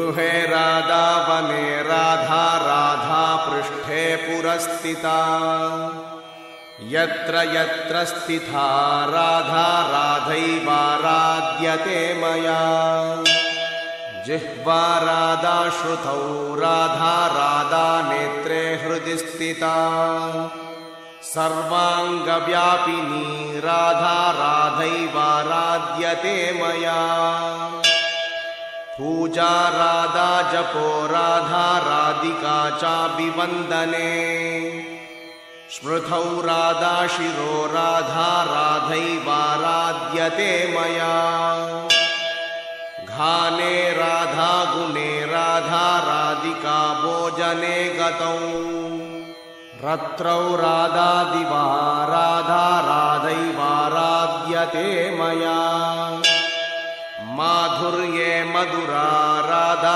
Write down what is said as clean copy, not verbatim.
गृहे राधा वने राधा राधा पृष्ठे पुरस्थिता यत्र यत्र स्थिता राधा राधैवाराध्यते मया जिह्वा राधा श्रुतौ राधा राधा नेत्रे हृदि स्थिता सर्वांगव्यापिनी राधा राधैवाराध्यते मया पूजा राधा जपो राधा राधिका चाभिवन्दने स्मृतौ राधा शिरो राधा राधैवाराध्यते मया घाने राधा गुणे राधा राधिका भोजने गतौ रत्रौ राधा दिवा राधा राधैवाराध्यते मया माधुर्ये मधुरा राधा